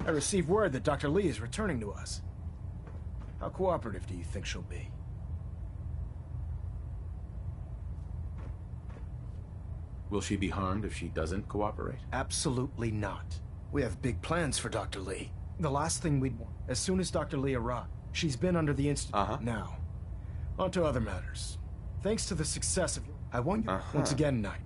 I received word that Dr. Lee is returning to us. How cooperative do you think she'll be? Will she be harmed if she doesn't cooperate? Absolutely not. We have big plans for Dr. Lee. The last thing we'd want, as soon as Dr. Lee arrives, she's been under the institute. Now, on to other matters. Thanks to the success of I want you once again, Knight.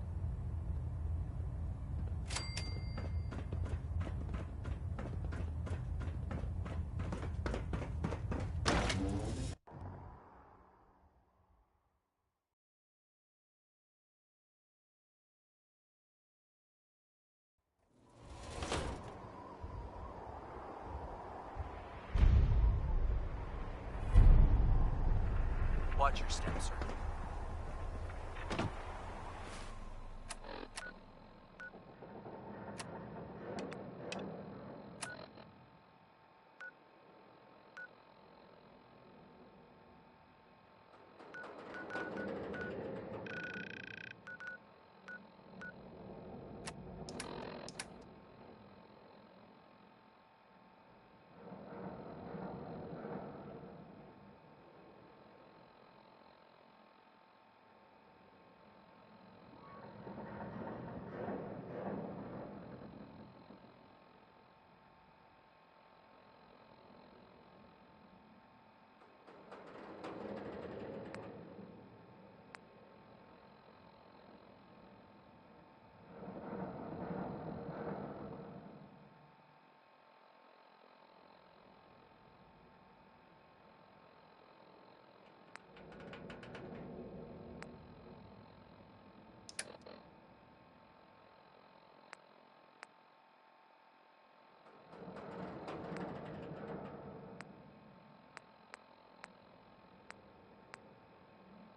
Watch your step, sir.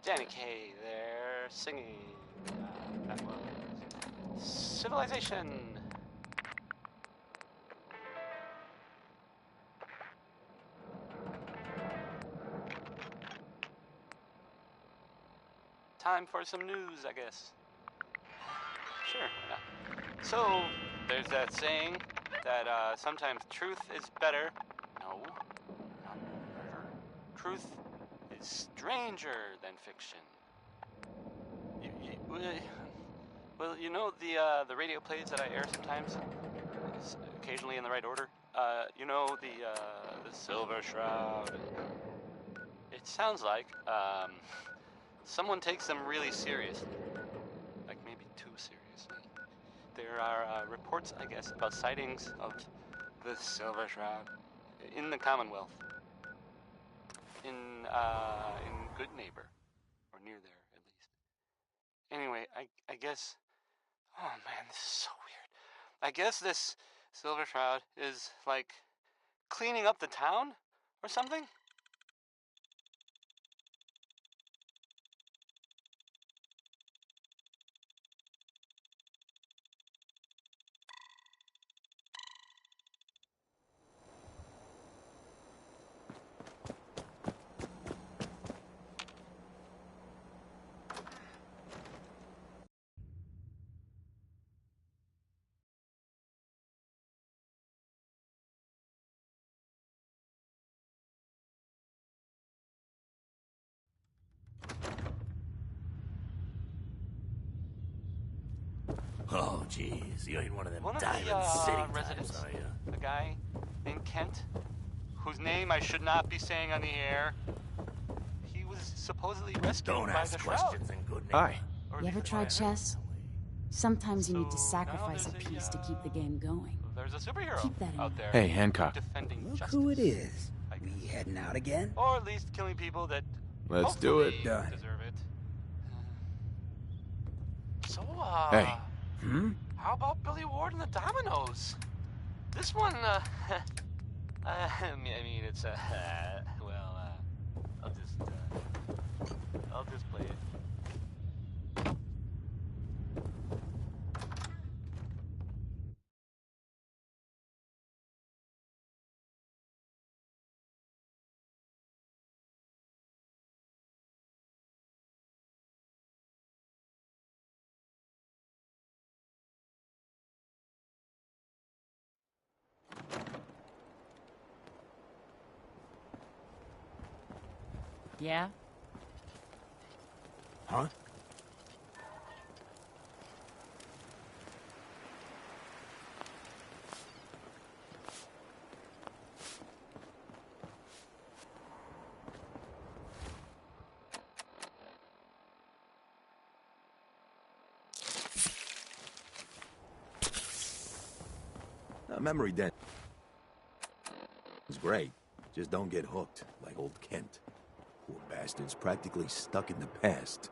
Danny Kaye there, singing, that was Civilization. Time for some news, I guess. Sure, why not? So, there's that saying that sometimes truth is better. No, not better. Truth is stranger than fiction. Well, you know the radio plays that I air sometimes, occasionally in the right order. You know the Silver Shroud. It sounds like someone takes them really seriously, like maybe too seriously. There are reports, I guess, about sightings of the Silver Shroud in the Commonwealth, in Good Neighbor, or near there at least. Anyway, I guess. Oh man, this is so weird. I guess this Silver Shroud is like cleaning up the town or something? Oh, jeez, you ain't one of them One of Diamond the City residents, types, are you? a guy named Kent, whose name I should not be saying on the air. He was supposedly rescued Don't by ask the Shroud. questions in good name. Hi. Or You ever tried chess? Sometimes you need to sacrifice a piece to keep the game going. There's a superhero Keep that in out mind. there. Hey, Hancock. Defending Look justice, who it is. I guess. We heading out again? Or at least killing people that Let's do it. hopefully Done. deserve it. So, Hey. how about Billy Ward and the Dominoes? This one, I mean, it's, well, I'll just play it. Yeah? Huh? Memory dent is great. Just don't get hooked, like old Kent. Poor bastard's practically stuck in the past.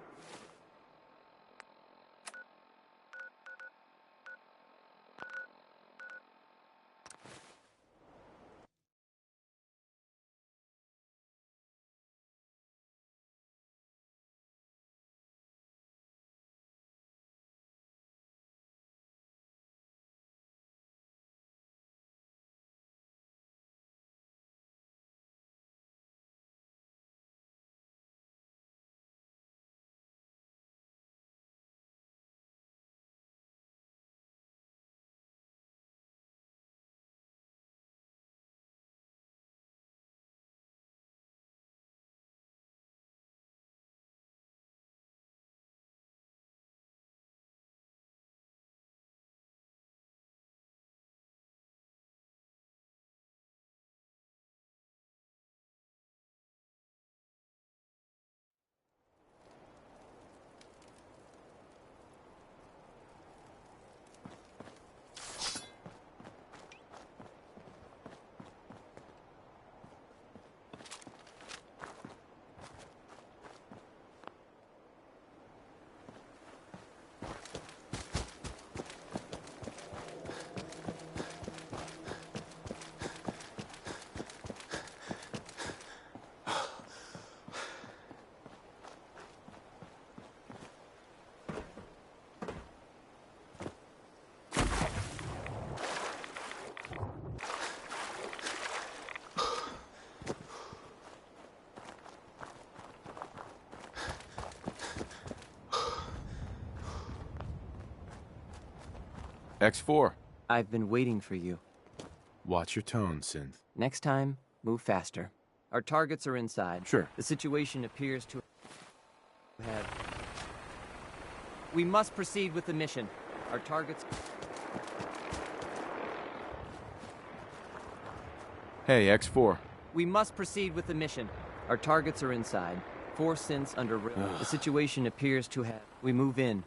X4. I've been waiting for you. Watch your tone, Synth. Next time, move faster. Our targets are inside. Sure. The situation appears to have... We must proceed with the mission. Our targets... Hey, X4. We must proceed with the mission. Our targets are inside. 4 synths under... The situation appears to have... We move in.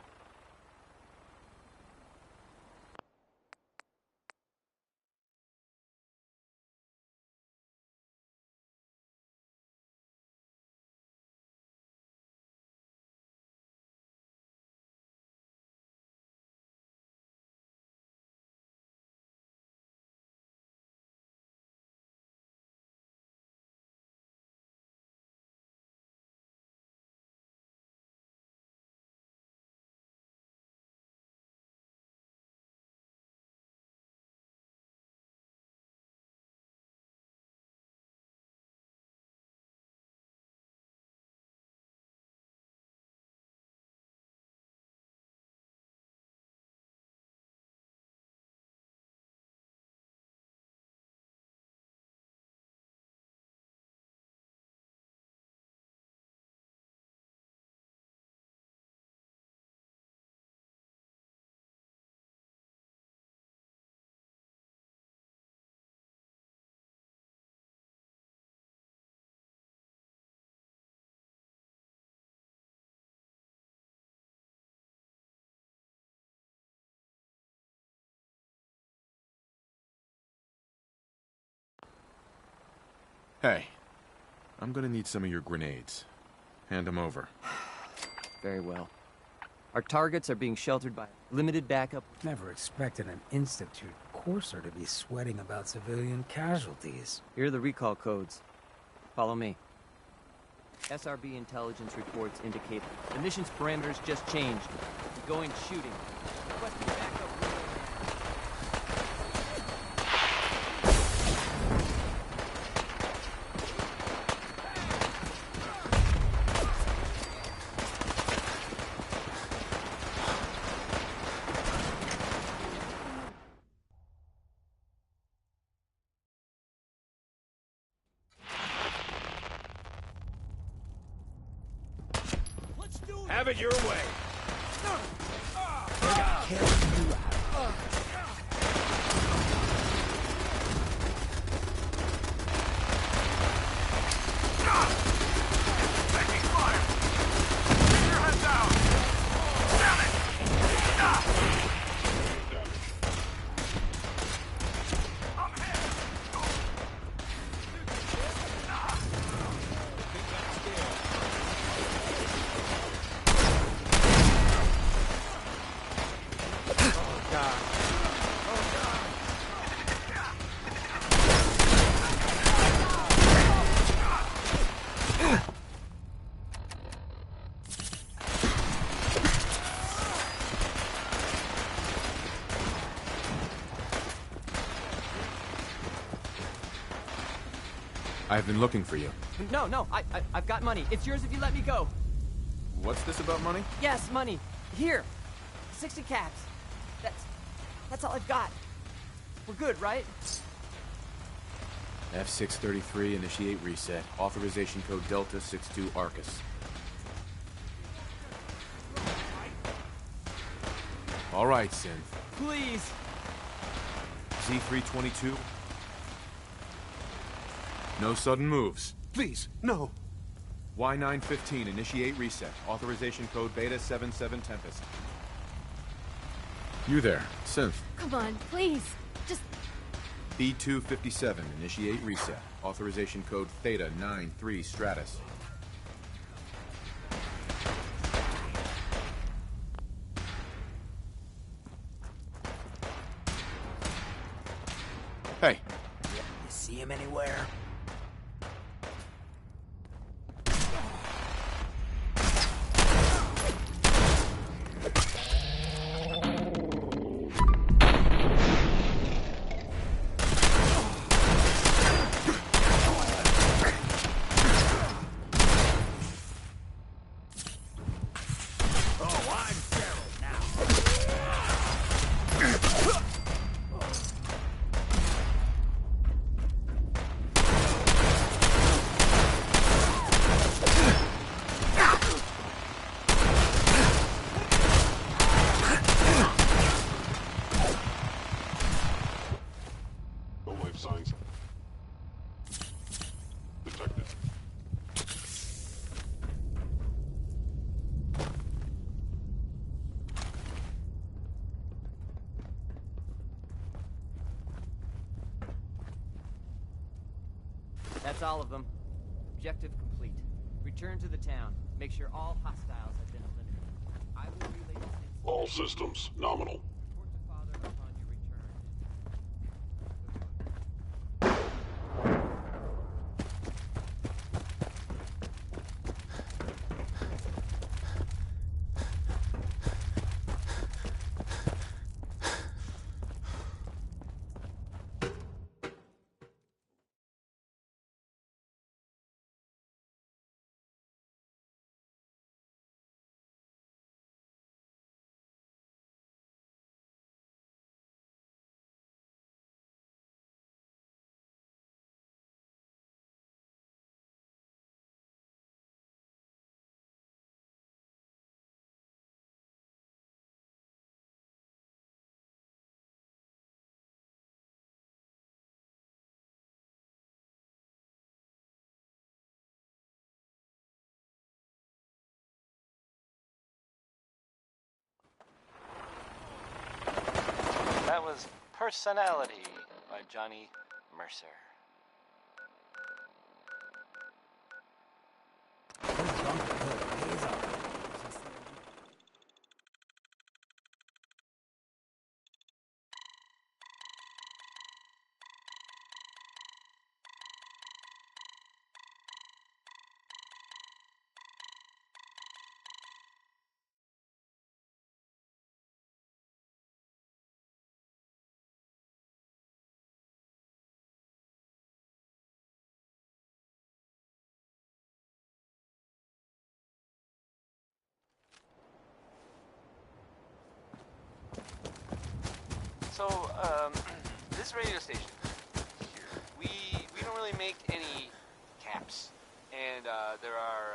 Hey, I'm gonna need some of your grenades. Hand them over. Very well. Our targets are being sheltered by limited backup. Never expected an Institute courser to be sweating about civilian casualties. Here are the recall codes. Follow me. SRB intelligence reports indicate the mission's parameters just changed. We're going shooting. Requesting backup. Have it your way. They're gonna kill you out. Taking fire! Keep your head down! Damn it! I'm hit! I've been looking for you. No, I've got money. It's yours if you let me go. What's this about money? Yes, money. Here. 60 caps. That's all I've got. We're good, right? F633, initiate reset. Authorization code Delta 62 Arcus. All right, Synth. Please. Z322. No sudden moves. Please, no. Y915, initiate reset. Authorization code Beta 77 Tempest. You there, Synth. Come on, please. Just... B257, initiate reset. Authorization code Theta 93 Stratus. Hey. You see him anywhere? Signs detected. That's all of them. Objective complete. Return to the town. Make sure all hostiles have been eliminated. I will relay this. All systems nominal. Report to Father upon your return. That was Personality by Johnny Mercer. So, this radio station here, we don't really make any caps, and there are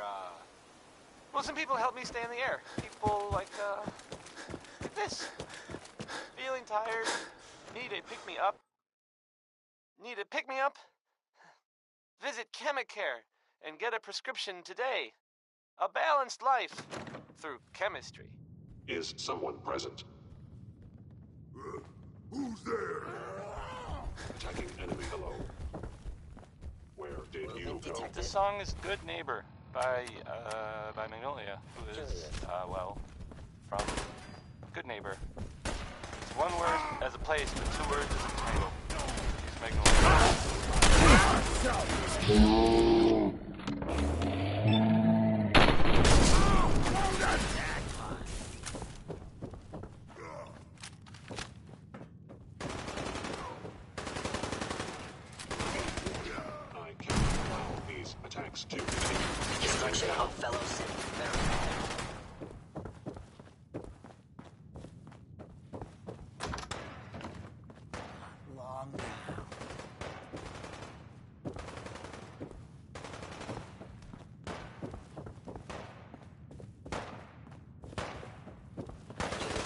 Well, some people help me stay in the air. People like this. Feeling tired, need a pick-me-up. Need a pick-me-up? Visit Chemicare and get a prescription today. A balanced life through chemistry. Is someone present? Who's there? Attacking enemy below. Where did you go? The song is Good Neighbor by Magnolia, who is, well, from Good Neighbor. It's one word as a place, but 2 words as a title. It's Magnolia. I can't allow these attacks to continue. Destruction of fellow citizens verified. Long now.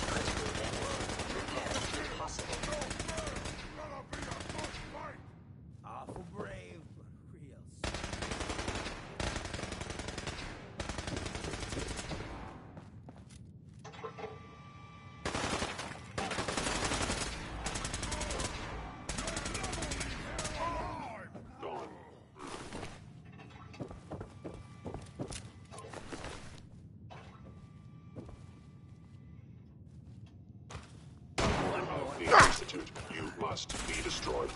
Critical damage. Repair impossible. Awful brave, but real. Gone. Of the Institute, you must be destroyed.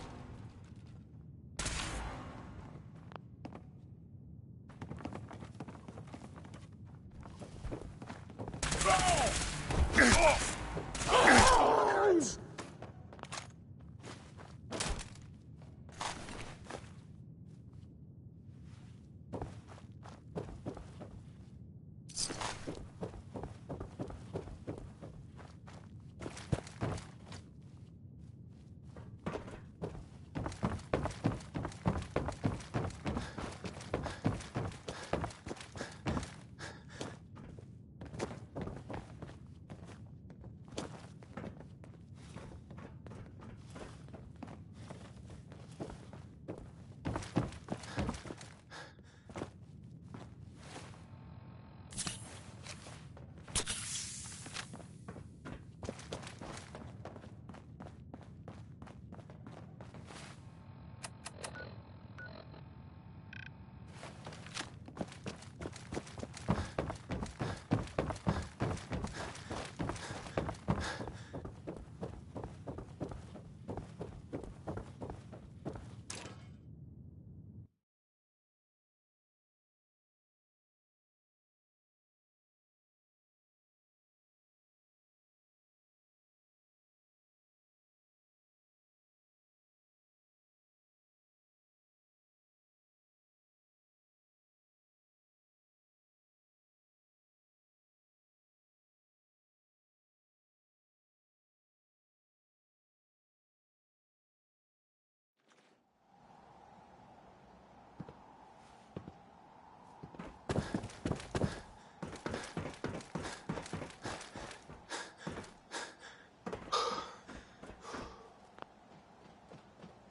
Hurts.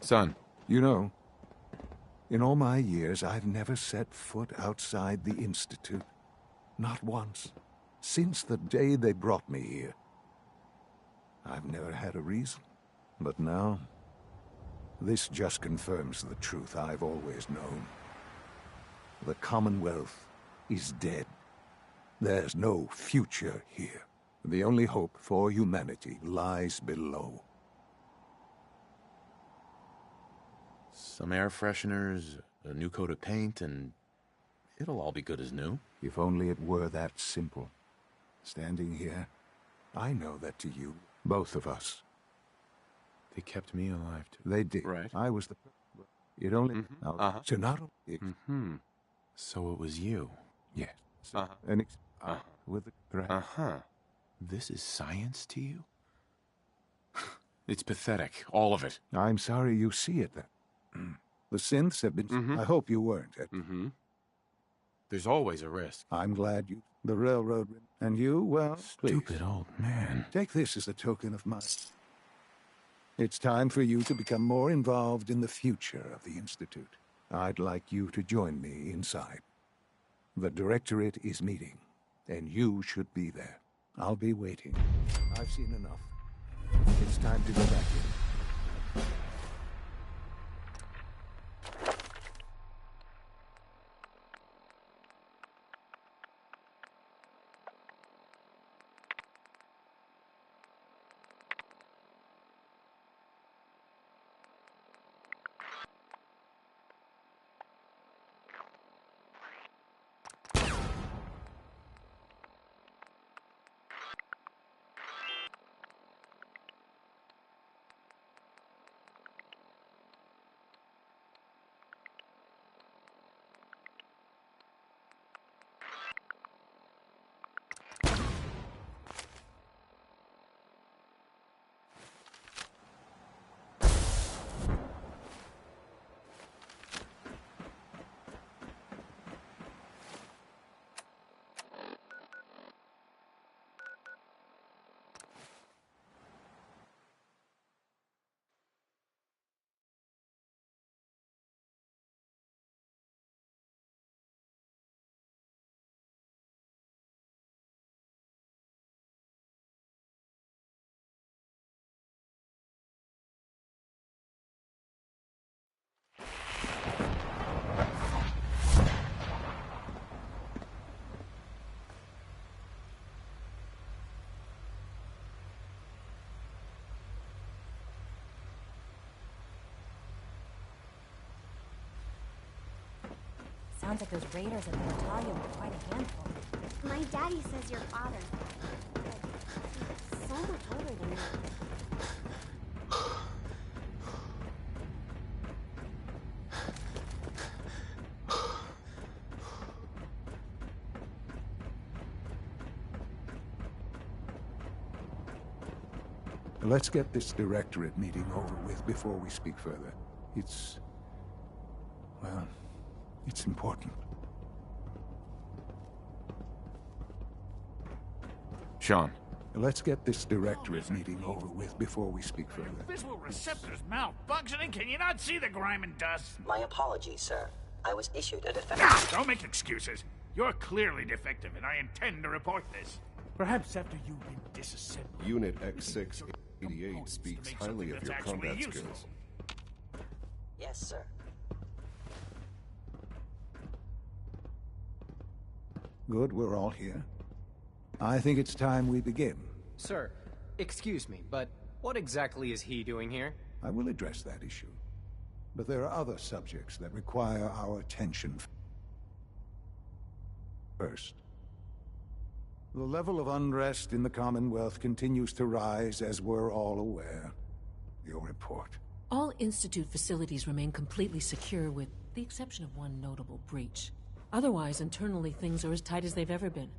Son. You know, in all my years, I've never set foot outside the Institute. Not once. Since the day they brought me here. I've never had a reason. But now, this just confirms the truth I've always known. The Commonwealth is dead. There's no future here. The only hope for humanity lies below. Some air fresheners, a new coat of paint, and it'll all be good as new. If only it were that simple. Standing here, I know that to you, both of us. They kept me alive, too. They did. Right. I was the... It only... Sonaro... Mm-hmm. So it was you. Yes. Uh-huh. With the threat. Uh-huh. This is science to you? It's pathetic, all of it. I'm sorry you see it then. The synths have been... I hope you weren't. There's always a risk. I'm glad you... The railroad... And you, well, Stupid old man. Take this as a token of my... It's time for you to become more involved in the future of the Institute. I'd like you to join me inside. The Directorate is meeting, and you should be there. I'll be waiting. I've seen enough. It's time to go back in. Sounds like those raiders at the Natalia were quite a handful. My daddy says your father. But so much older than you. Let's get this Directorate meeting over with before we speak further. It's... well, it's important. Sean. Let's get this Directorate meeting over with before we speak further. Visual receptors malfunctioning. Can you not see the grime and dust? My apologies, sir. I was issued a defective... Ah, don't make excuses. You're clearly defective, and I intend to report this. Perhaps after you've been disassembled. Unit X688 speaks highly of your combat skills. Yes, sir. Good, we're all here. I think it's time we begin. Sir, excuse me, but what exactly is he doing here? I will address that issue. But there are other subjects that require our attention. First, the level of unrest in the Commonwealth continues to rise, as we're all aware. Your report. All Institute facilities remain completely secure, with the exception of one notable breach. Otherwise, internally, things are as tight as they've ever been.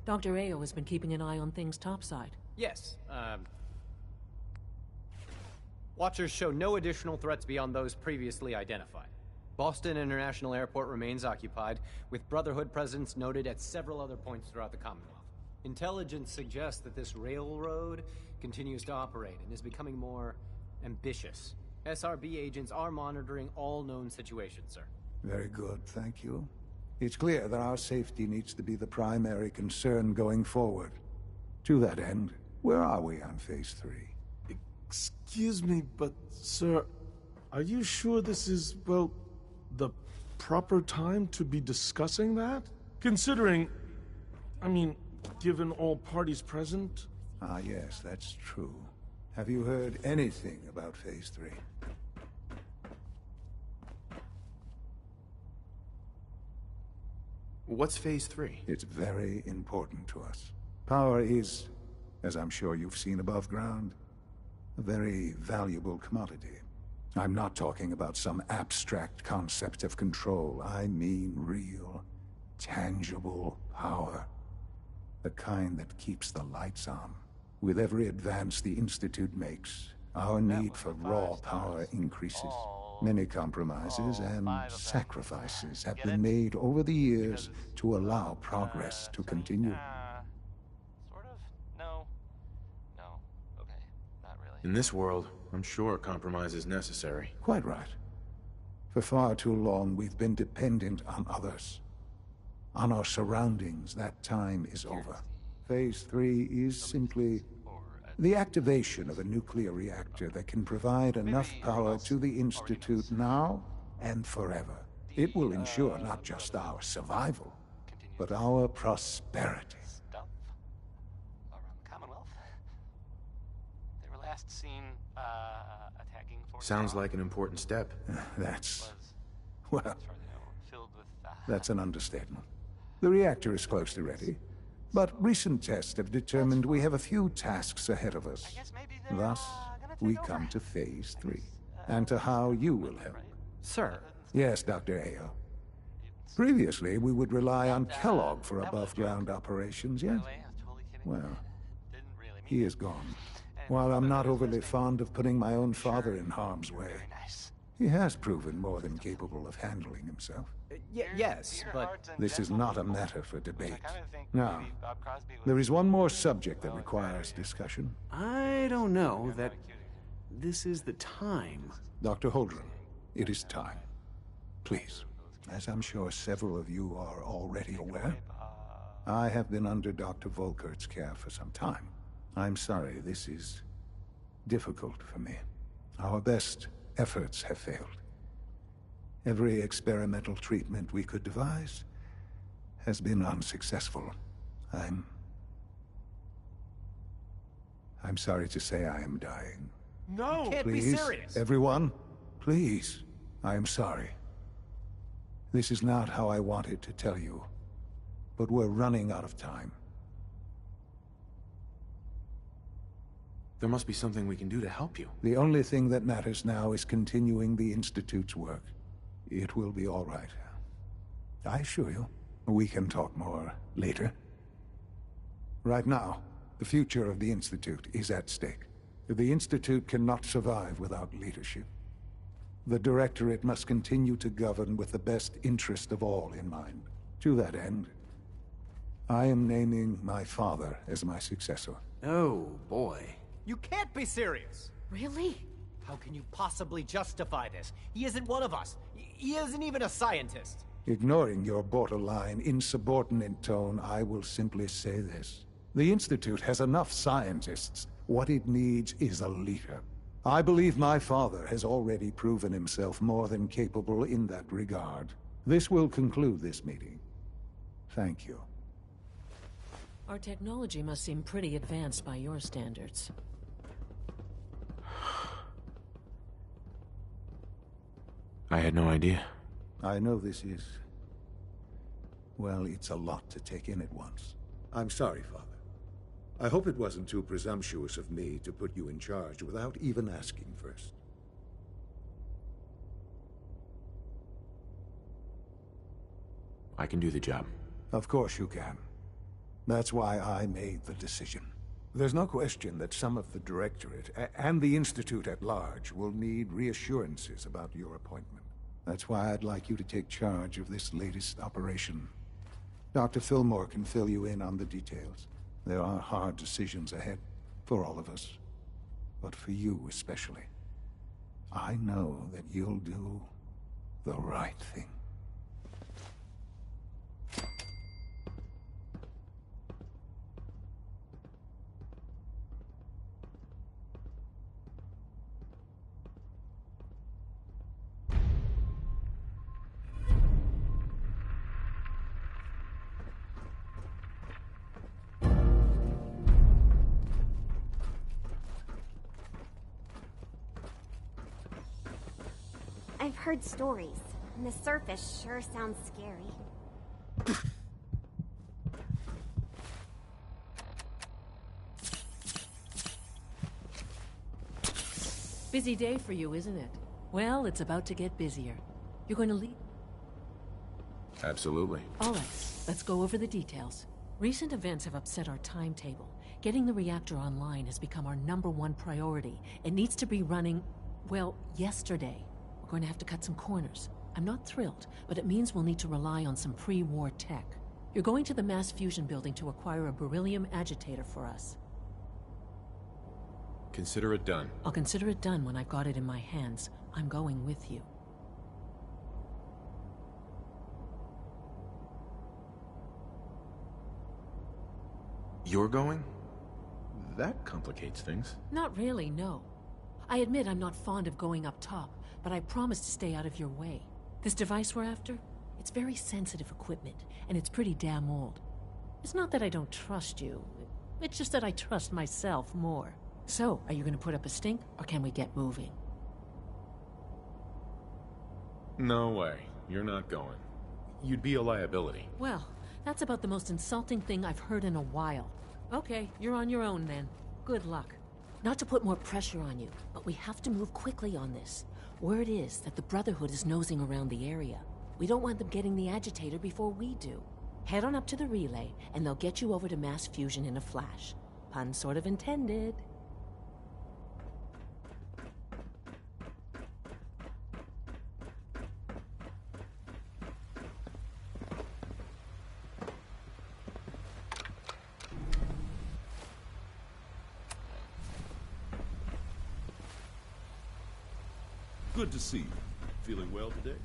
Dr. Ayo has been keeping an eye on things topside. Yes, Watchers show no additional threats beyond those previously identified. Boston International Airport remains occupied, with Brotherhood presence noted at several other points throughout the Commonwealth. Intelligence suggests that this railroad continues to operate and is becoming more ambitious. SRB agents are monitoring all known situations, sir. Very good, thank you. It's clear that our safety needs to be the primary concern going forward. To that end, where are we on Phase 3? Excuse me, but, sir, are you sure this is, well, the proper time to be discussing that? Considering, I mean, given all parties present? Ah, yes, that's true. Have you heard anything about Phase 3? What's Phase 3? It's very important to us. Power is, as I'm sure you've seen above ground, a very valuable commodity. I'm not talking about some abstract concept of control. I mean real, tangible power. The kind that keeps the lights on. With every advance the Institute makes, our need for raw power increases. Many compromises and sacrifices have been made over the years to allow progress to continue. Sort of? No. No. Okay. Not really. In this world, I'm sure compromise is necessary. Quite right. For far too long, we've been dependent on others. On our surroundings. That time is over. Phase 3 is simply the activation of a nuclear reactor that can provide enough power to the Institute now and forever. It will ensure not just our survival, but our prosperity. Stuff around the Commonwealth. They were last seen attacking Fort Sounds like an important step. That's... well, that's an understatement. The reactor is close to ready. But recent tests have determined we have a few tasks ahead of us. Thus, we come to Phase 3, and to how you will help. Sir? Yes, Dr. Ayo. Previously, we would rely on Kellogg for above-ground operations, yes? Well, he is gone. While I'm not overly fond of putting my own father in harm's way, he has proven more than capable of handling himself. Yes, but... This is not a matter for debate. Now, there is one more subject that requires discussion. I don't know that this is the time. Dr. Holdren, it is time. Please, as I'm sure several of you are already aware, I have been under Dr. Volkert's care for some time. I'm sorry, this is difficult for me. Our best efforts have failed. Every experimental treatment we could devise has been unsuccessful. I'm sorry to say I am dying. No! You can't Please, be serious! Everyone, please, I am sorry. This is not how I wanted to tell you, but we're running out of time. There must be something we can do to help you. The only thing that matters now is continuing the Institute's work. It will be all right. I assure you, we can talk more later. Right now, the future of the Institute is at stake. The Institute cannot survive without leadership. The Directorate must continue to govern with the best interest of all in mind. To that end, I am naming my father as my successor. Oh, boy. You can't be serious! Really? How can you possibly justify this? He isn't one of us. He isn't even a scientist. Ignoring your borderline, insubordinate tone, I will simply say this. The Institute has enough scientists. What it needs is a leader. I believe my father has already proven himself more than capable in that regard. This will conclude this meeting. Thank you. Our technology must seem pretty advanced by your standards. I had no idea. I know this is... well, it's a lot to take in at once. I'm sorry, Father. I hope it wasn't too presumptuous of me to put you in charge without even asking first. I can do the job. Of course you can. That's why I made the decision. There's no question that some of the Directorate and the Institute at large will need reassurances about your appointment. That's why I'd like you to take charge of this latest operation. Dr. Fillmore can fill you in on the details. There are hard decisions ahead for all of us, but for you especially. I know that you'll do the right thing. I've heard stories, and the surface sure sounds scary. Busy day for you, isn't it? Well, it's about to get busier. You're going to leave? Absolutely. All right, let's go over the details. Recent events have upset our timetable. Getting the reactor online has become our #1 priority. It needs to be running, well, yesterday. We're going to have to cut some corners. I'm not thrilled, but it means we'll need to rely on some pre-war tech. You're going to the mass fusion building to acquire a beryllium agitator for us. Consider it done. I'll consider it done when I've got it in my hands. I'm going with you. You're going? That complicates things. Not really, no. I admit I'm not fond of going up top, but I promise to stay out of your way. This device we're after? It's very sensitive equipment, and it's pretty damn old. It's not that I don't trust you. It's just that I trust myself more. So, are you going to put up a stink, or can we get moving? No way. You're not going. You'd be a liability. Well, that's about the most insulting thing I've heard in a while. Okay, you're on your own then. Good luck. Not to put more pressure on you, but we have to move quickly on this. Word is that the Brotherhood is nosing around the area. We don't want them getting the agitator before we do. Head on up to the relay, and they'll get you over to mass fusion in a flash. Pun sort of intended. Good to see you. Feeling well today?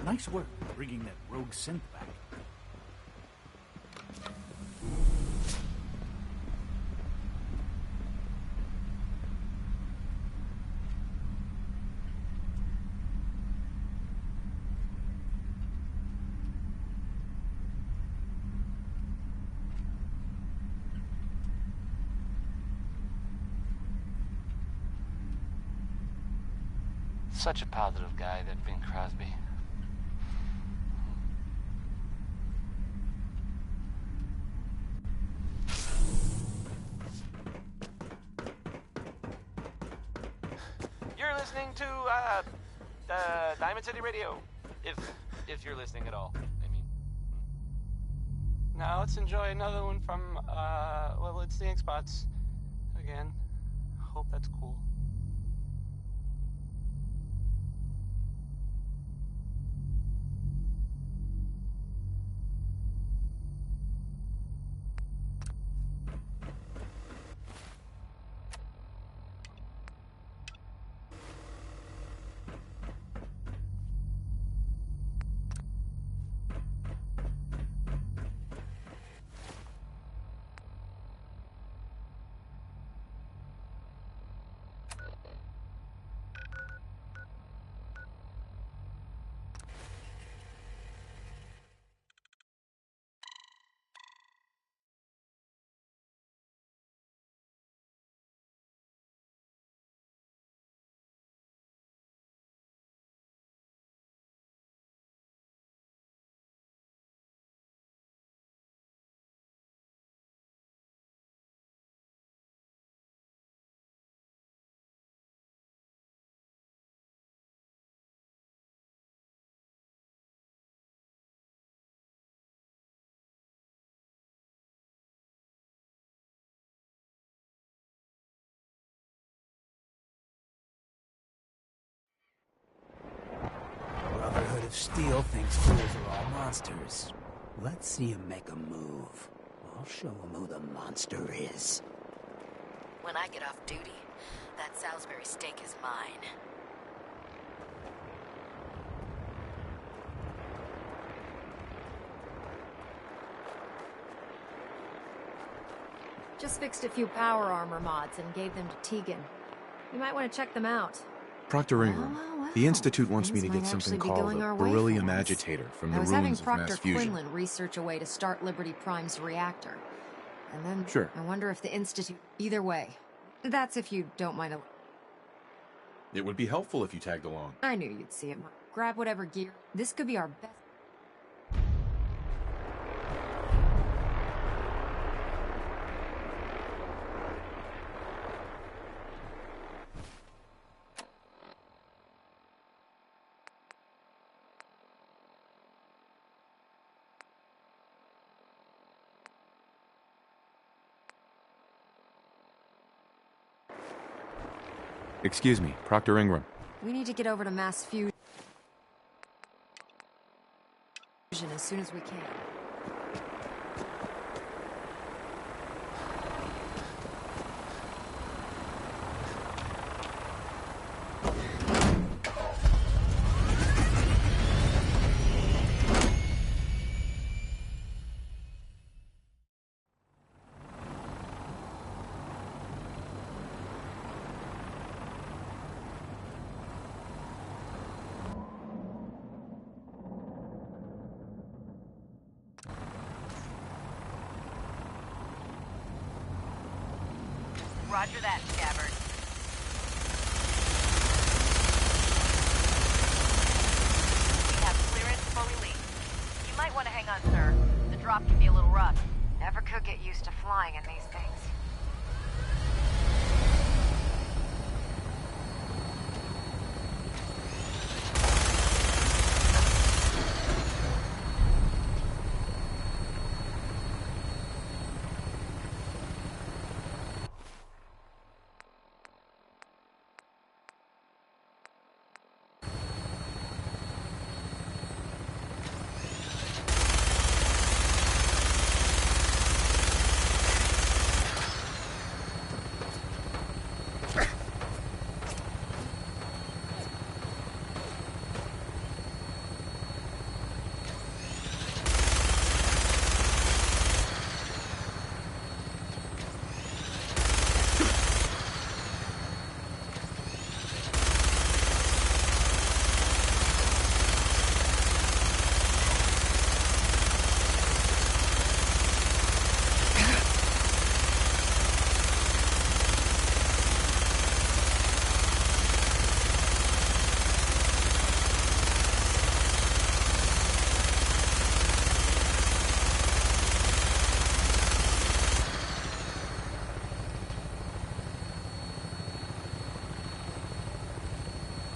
Nice work bringing that rogue synth back. Such a positive guy, that Bing Crosby. You're listening to Diamond City Radio, if you're listening at all. I mean, now let's enjoy another one from well, it's the Ink Spots again. Hope that's cool. Brotherhood of Steel thinks fools are all monsters. Let's see him make a move. I'll show him who the monster is. When I get off duty, that Salisbury steak is mine. Just fixed a few power armor mods and gave them to Tegan. You might want to check them out. Proctor Ingram. The Institute wants me to get something called a beryllium agitator from the ruins of mass fusion. I was having Proctor Quinlan research a way to start Liberty Prime's reactor. And then I wonder if the Institute... Either way. That's if you don't mind a... It would be helpful if you tagged along. I knew you'd see it. Grab whatever gear. This could be our best... Excuse me, Proctor Ingram. We need to get over to mass fusion as soon as we can. Roger that, Scabbard. We have clearance for release. You might want to hang on, sir. The drop can be a little rough. Never could get used to flying in these things.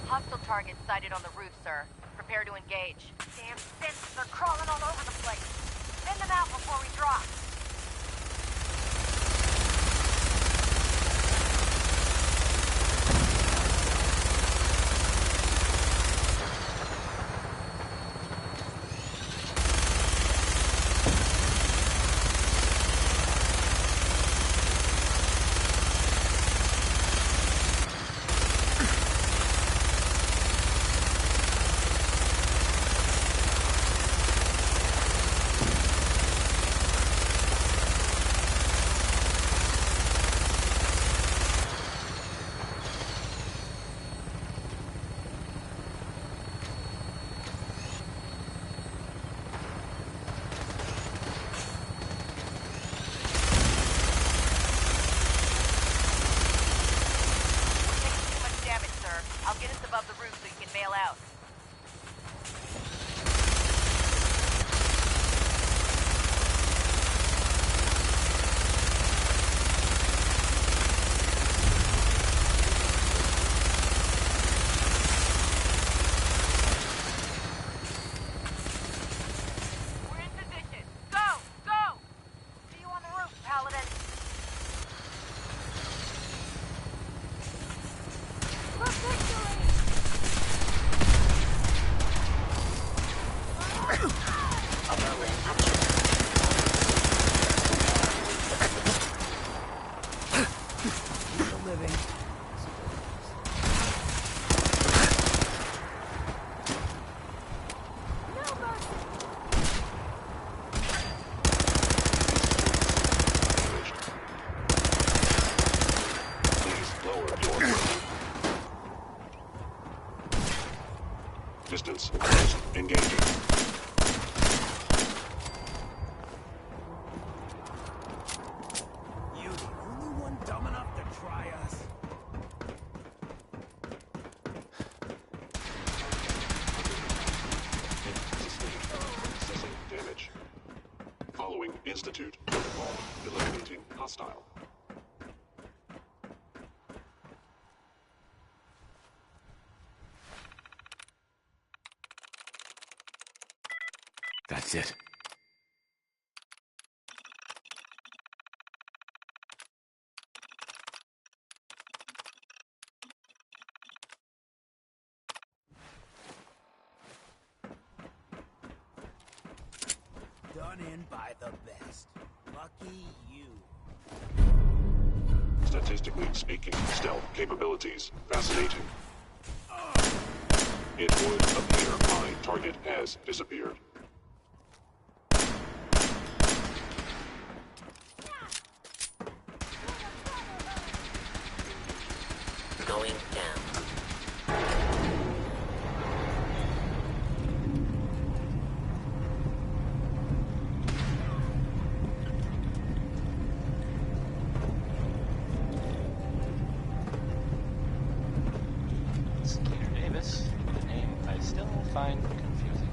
Hostile targets sighted on the roof, sir. Prepare to engage. Damn synths, they're crawling all over the place. Send them out before we drop. Institute. Protocol. Eliminating hostile. That's it. Done in by the best. Lucky you. Statistically speaking, stealth capabilities. Fascinating. It would appear my target has disappeared. Going down. Skeeter Davis, a name I still find confusing.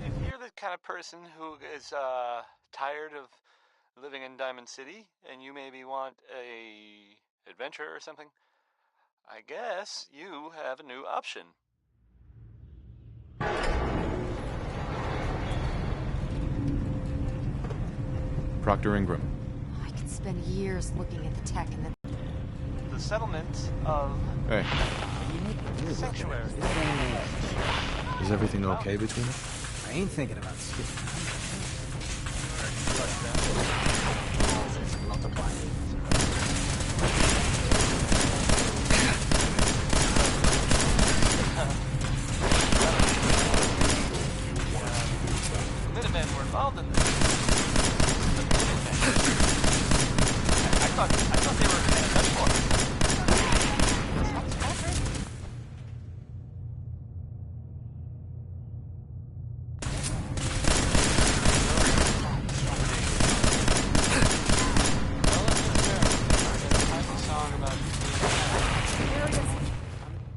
If you're the kind of person who is tired of living in Diamond City and you maybe want a adventure or something, I guess you have a new option. Proctor Ingram. I could spend years looking at the tech and The settlement of Hey, Sanctuary. is everything okay between us? I ain't thinking about skipping. Minutemen were involved in this. I thought they were in a Dutch war.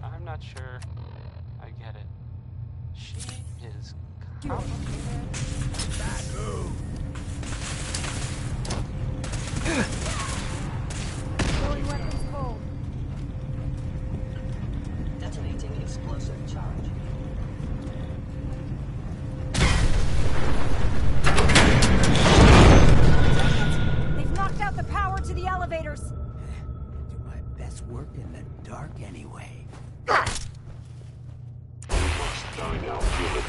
I'm not sure I get it. She is Throwing weapons cold. Detonating explosive charge. They've knocked out the power to the elevators. Do my best work in the dark anyway. Die now, human.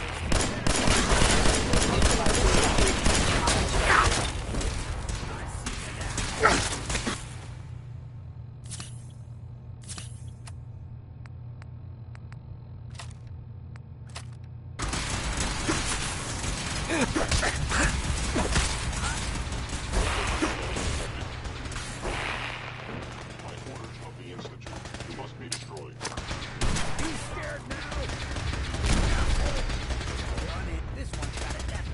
By orders of the Institute, you must be destroyed. Be scared now! Done it. This one's got a death.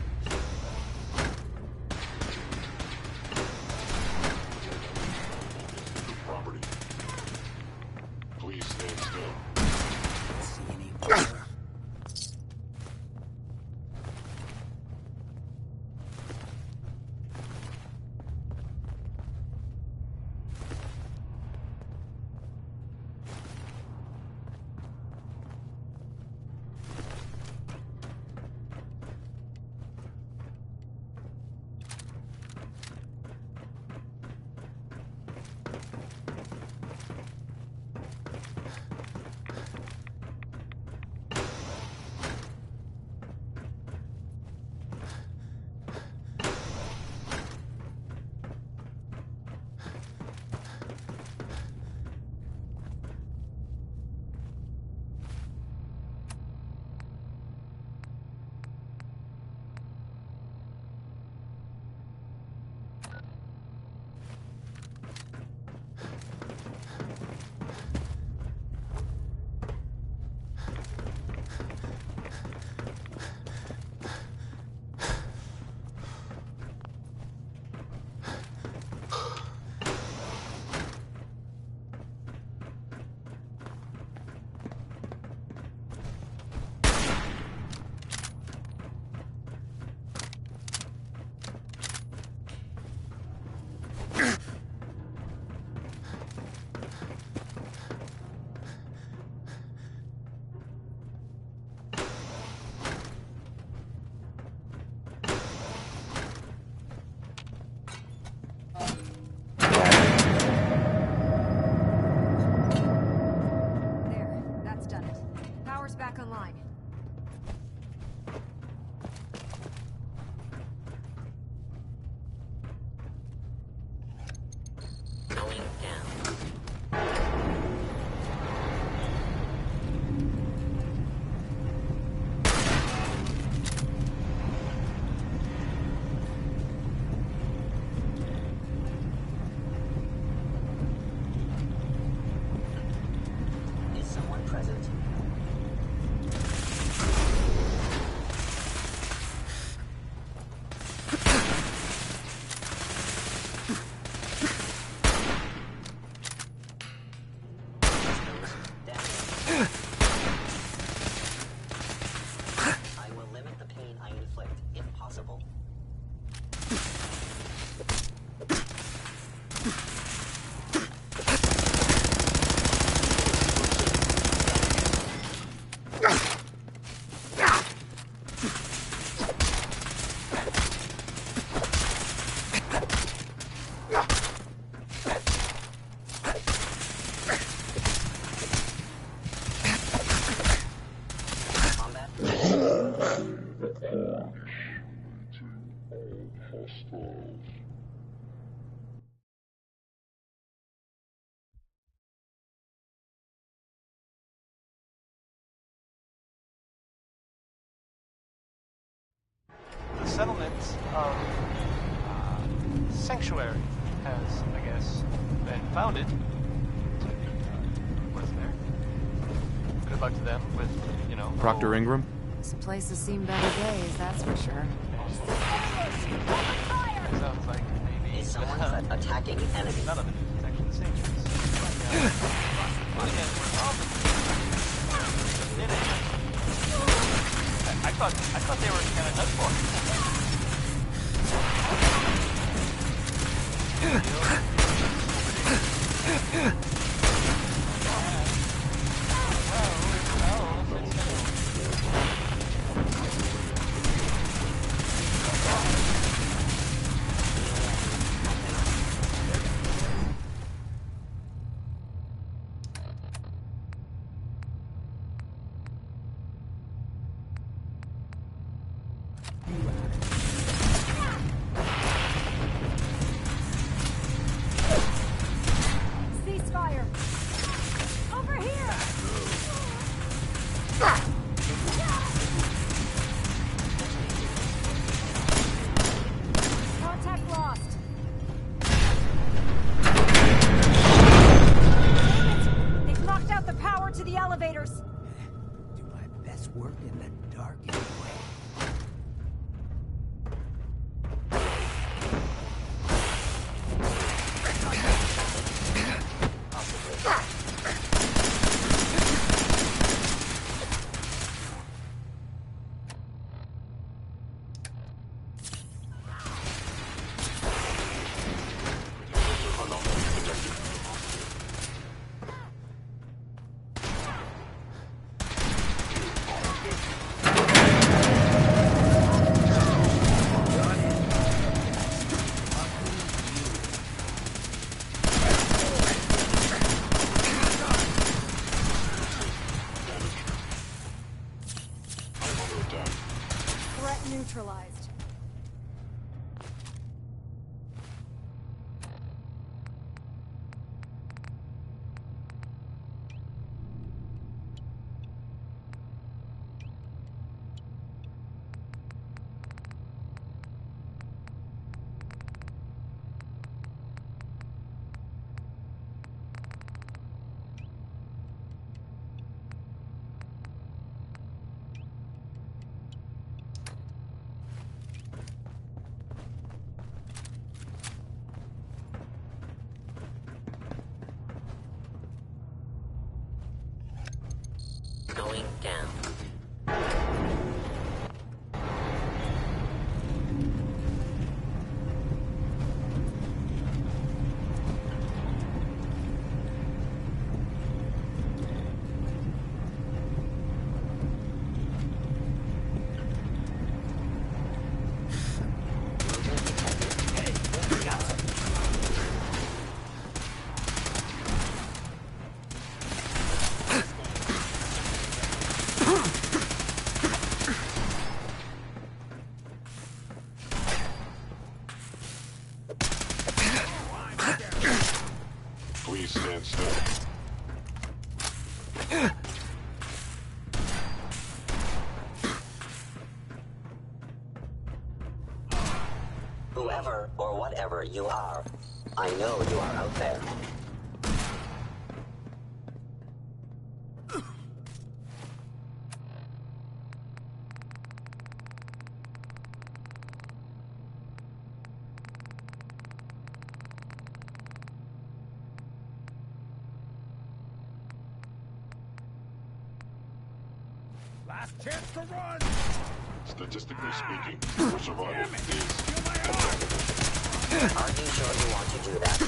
Hostile. The settlement of Sanctuary has, I guess, been founded. What's there? Good luck to them with, you know... Proctor Ingram? Some places seen better days, that's for sure. Sounds like maybe... Someone's attacking enemies. None of it. It's actually the same choice. I thought they were kind of done for. Ceasefire! Over here! Contact lost. They've knocked out the power to the elevators. Do my best work in the dark anyway. Threat neutralized. Going down. Please stand still. Whoever or whatever you are, I know you are out there. Last chance to run! Statistically speaking, your survival is... Are you sure you want to do that?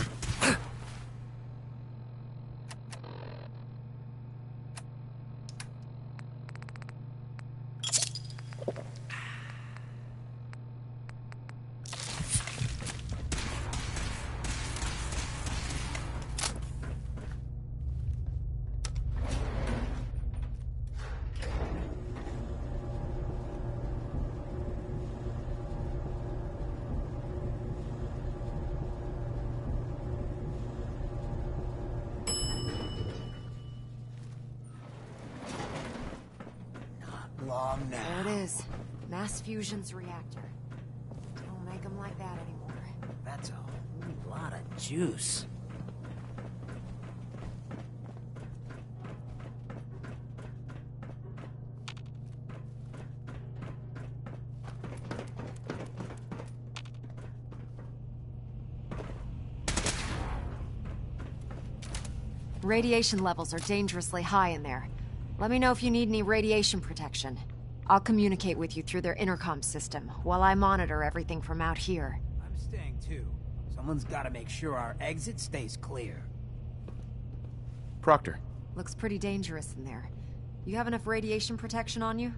along now. There it is. Mass fusion's reactor. Don't make them like that anymore. That's a whole lot of juice. Radiation levels are dangerously high in there. Let me know if you need any radiation protection. I'll communicate with you through their intercom system, while I monitor everything from out here. I'm staying too. Someone's gotta make sure our exit stays clear. Proctor. Looks pretty dangerous in there. You have enough radiation protection on you?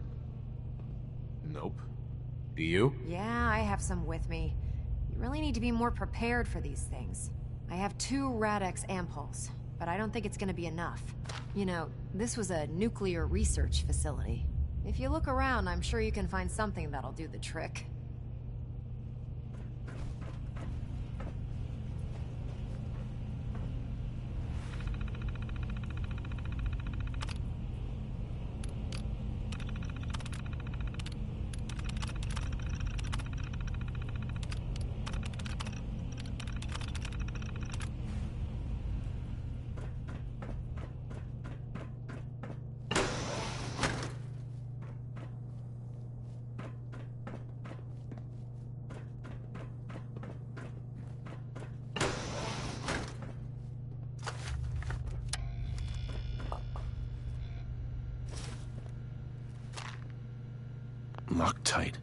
Nope. Do you? Yeah, I have some with me. You really need to be more prepared for these things. I have 2 Rad-X ampules, but I don't think it's gonna be enough. You know, this was a nuclear research facility. If you look around, I'm sure you can find something that'll do the trick. Locked tight.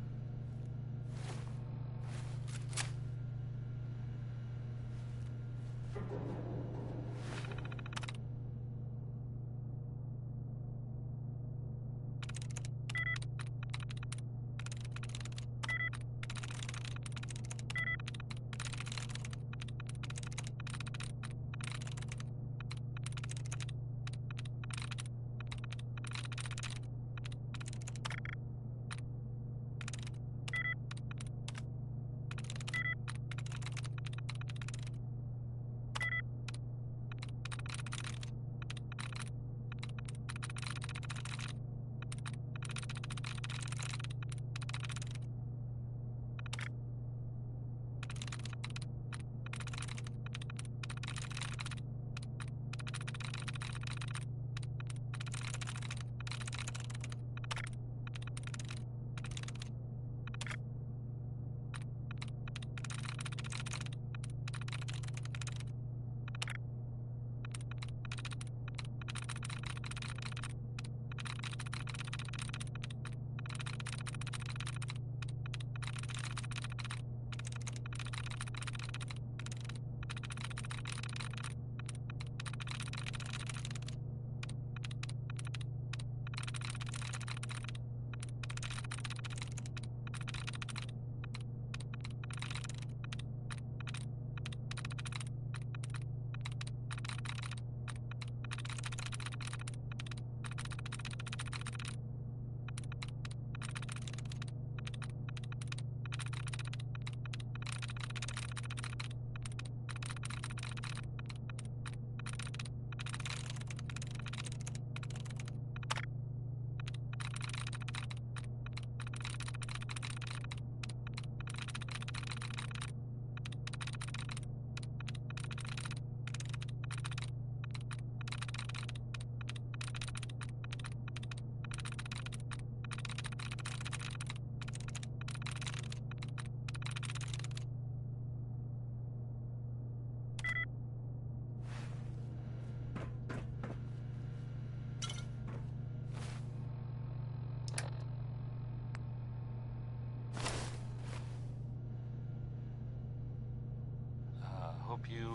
Hope you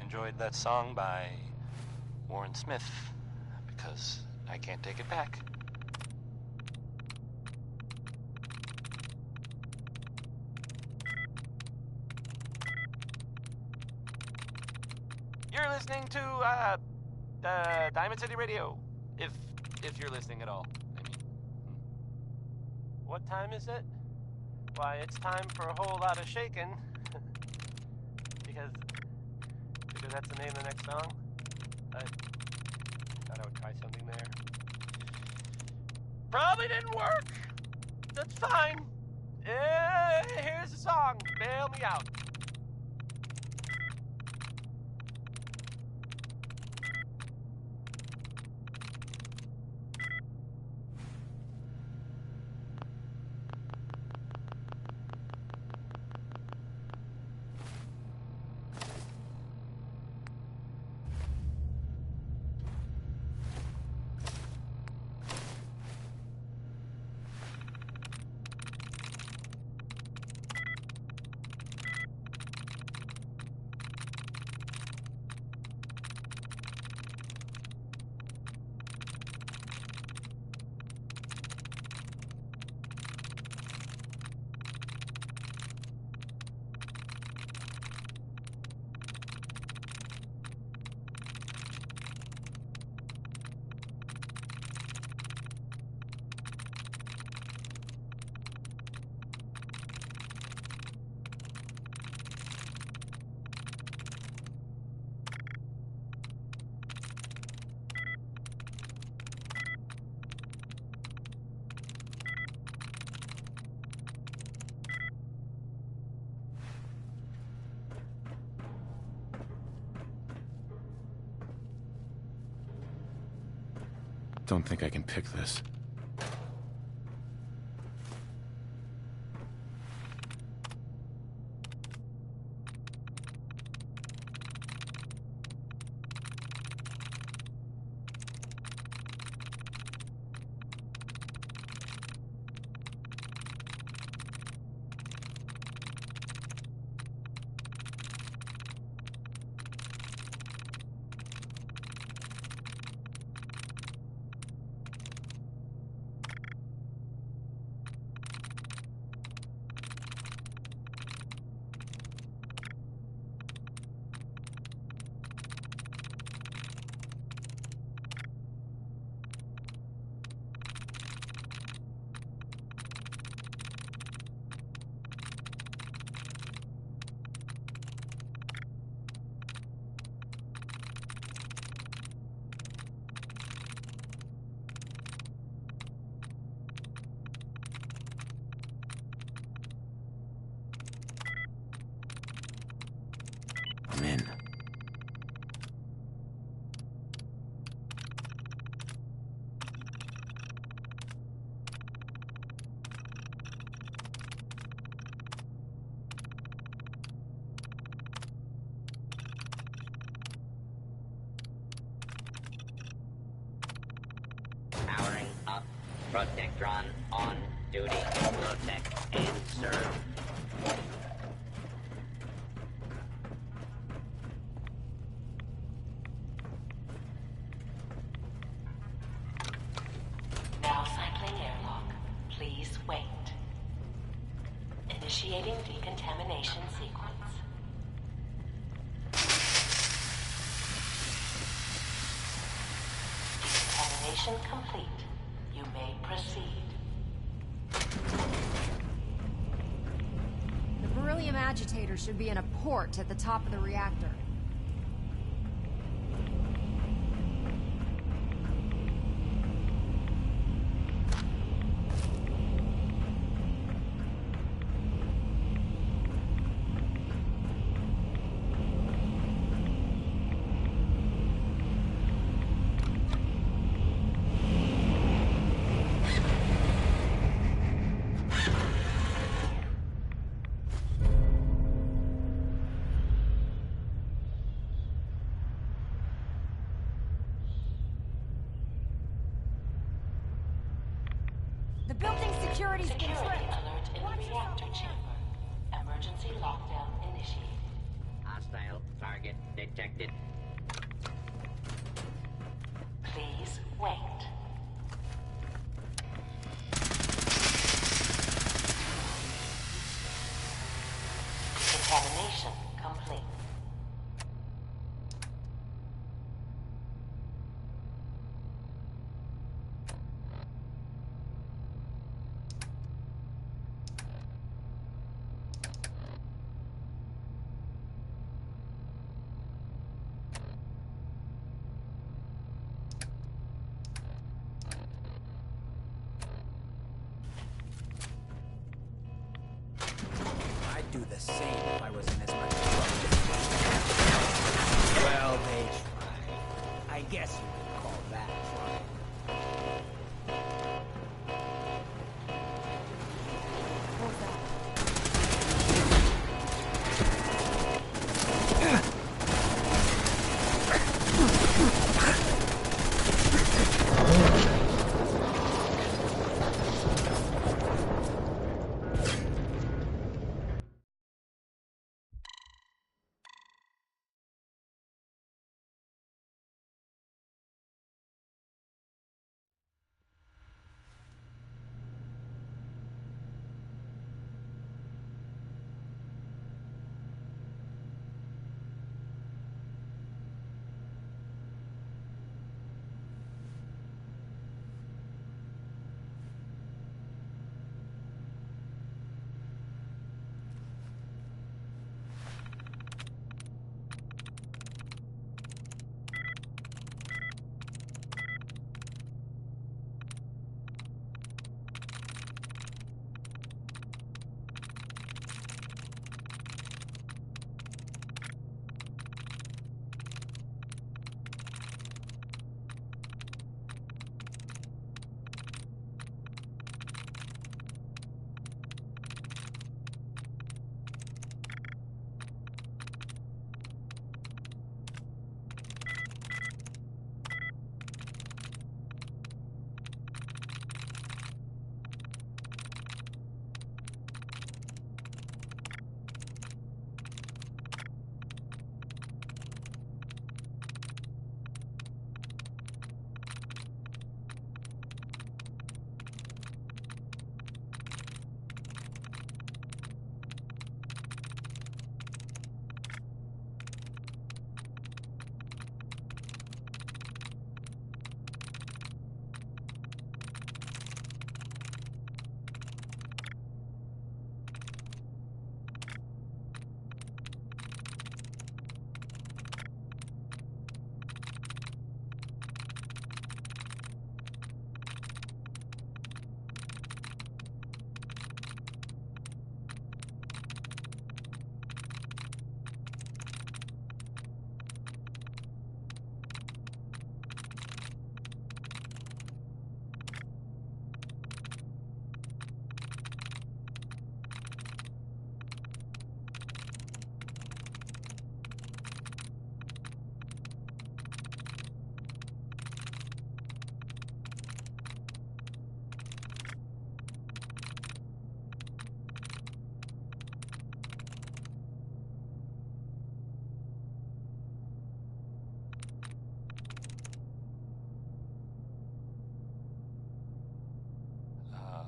enjoyed that song by Warren Smith, because I can't take it back. You're listening to Diamond City Radio, if you're listening at all. I mean, what time is it? Why, it's time for a whole lot of shaking. because that's the name of the next song. I thought I would try something there. probably didn't work. That's fine. Here's a song. Bail me out. Don't think I can pick this. I'm in. Powering up. Protectron on duty. Protect and serve. Now cycling airlock. Please wait. Initiating decontamination sequence. Decontamination complete. You may proceed. The beryllium agitator should be in a port at the top of the reactor. The building's security's been Security tripped. alert in the reactor chamber. Emergency lockdown initiated. Hostile target detected. Please wait. Decontamination complete. guess you could call that trying.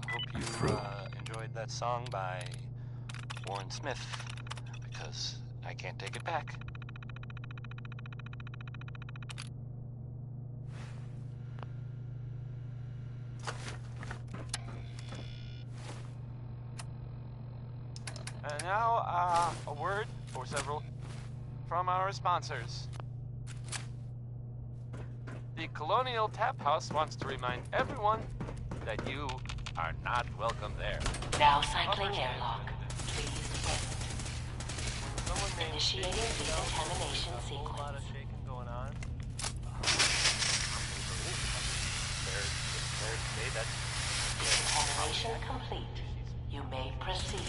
Hope you enjoyed that song by Warren Smith, because I can't take it back. And now, a word or several from our sponsors. The Colonial Tap House wants to remind everyone that you are not welcome there. Now cycling airlock. Please wait. Initiating decontamination sequence. A lot of shaking going on. Decontamination complete. You may proceed.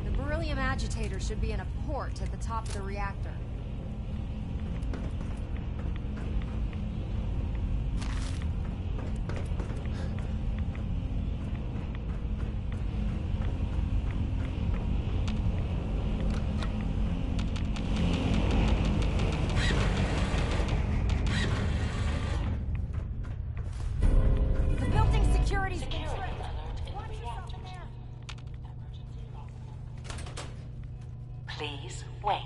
The beryllium agitator should be in a port at the top of the reactor. The building security's Please wait.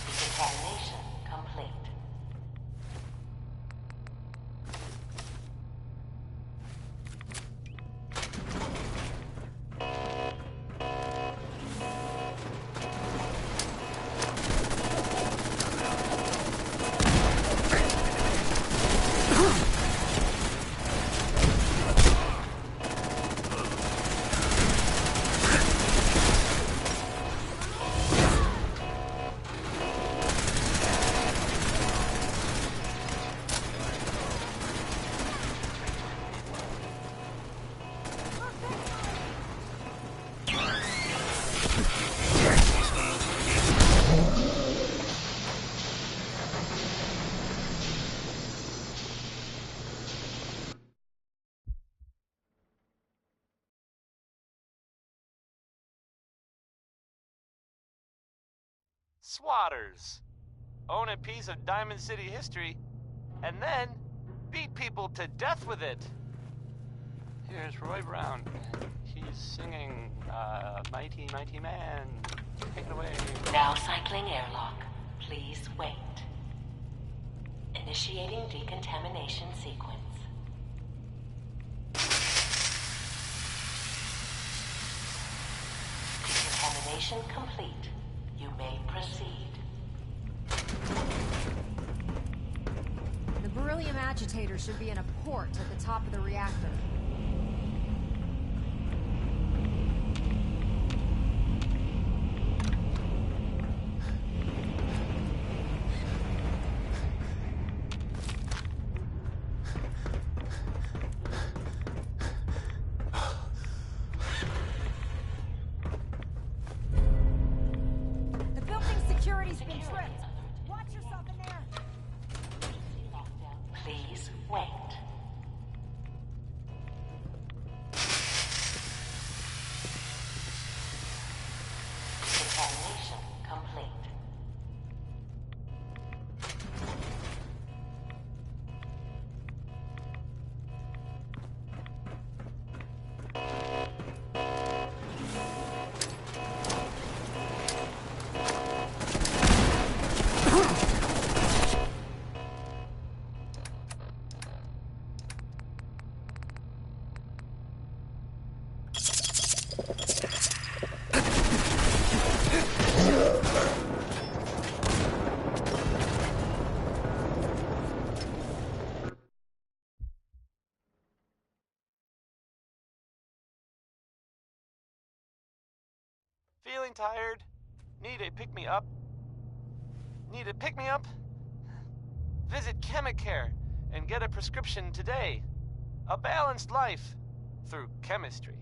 Decontamination complete. Swatters. Own a piece of Diamond City history, and then beat people to death with it. Here's Roy Brown. He's singing, Mighty, Mighty Man. Take it away. Now cycling airlock. Please wait. Initiating decontamination sequence. Decontamination complete. You may proceed. The beryllium agitator should be in a port at the top of the reactor. Please wait. Decontamination complete. Feeling tired? Need a pick-me-up? Need a pick-me-up? Visit Chemicare and get a prescription today. A balanced life through chemistry.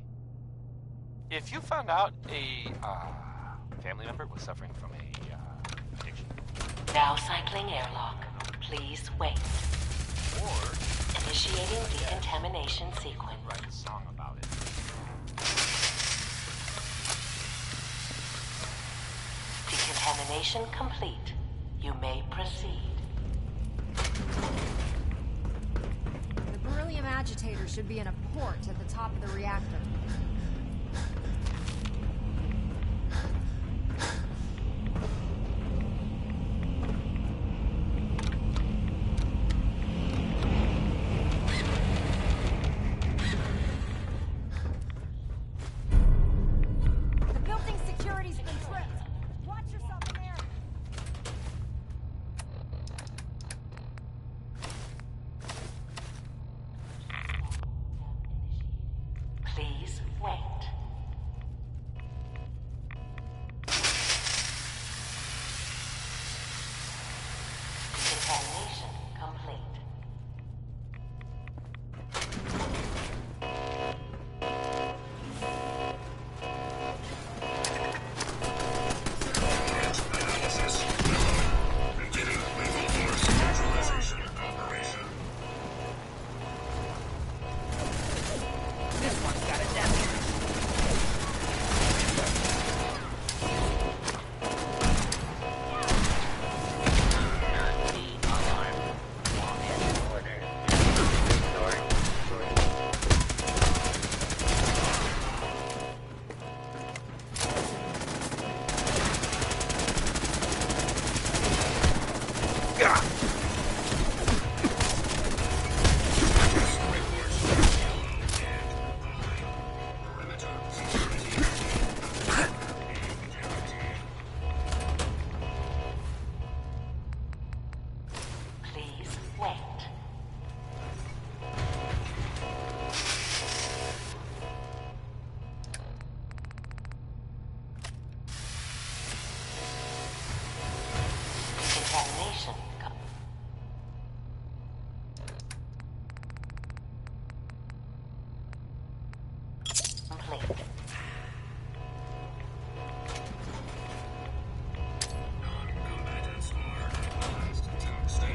If you found out a family member was suffering from a addiction. Now cycling airlock. Please wait. Or initiating decontamination sequence. Write a song about it. Decontamination complete. You may proceed. The beryllium agitator should be in a port at the top of the reactor. Please wait. Decontamination complete.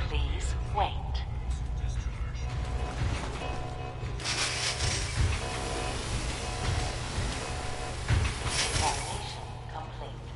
Please wait. Decontamination complete.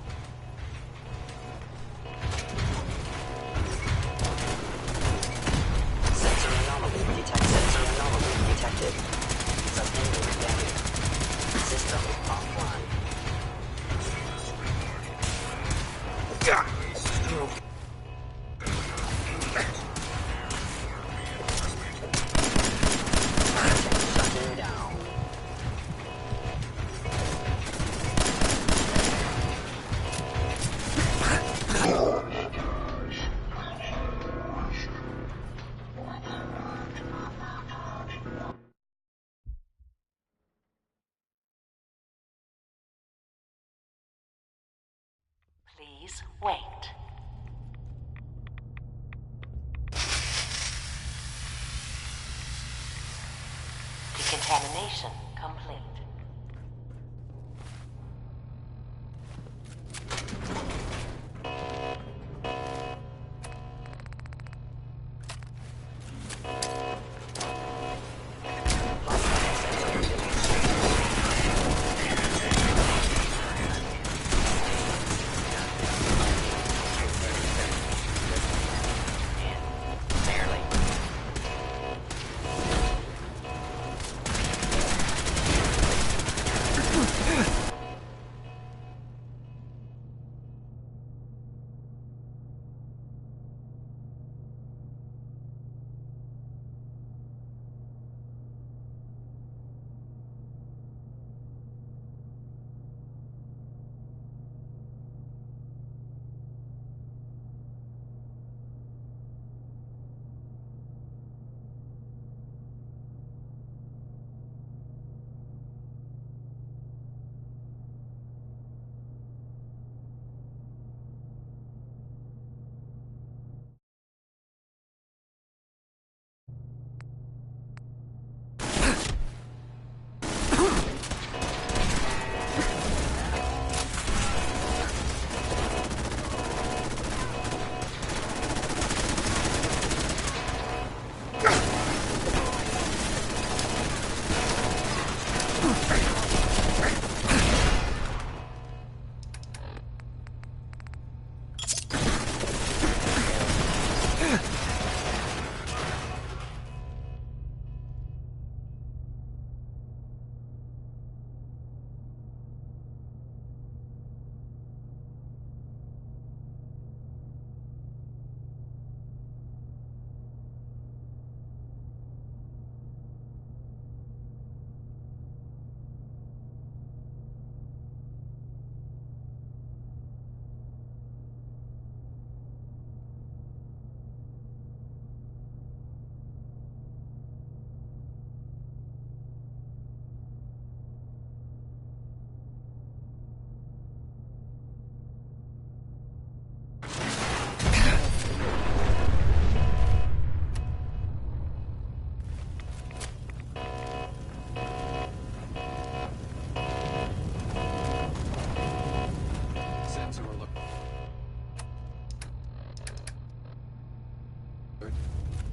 Please wait. Decontamination complete.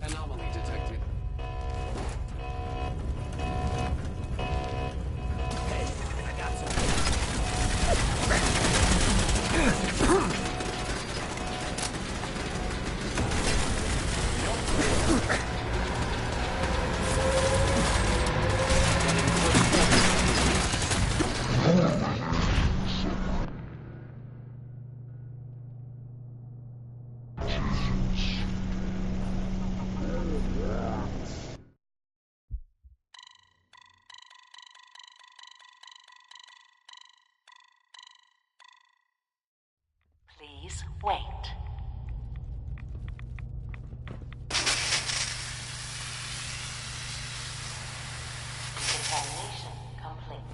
Anomaly detected. Hey, I got some. Please wait. Decontamination complete.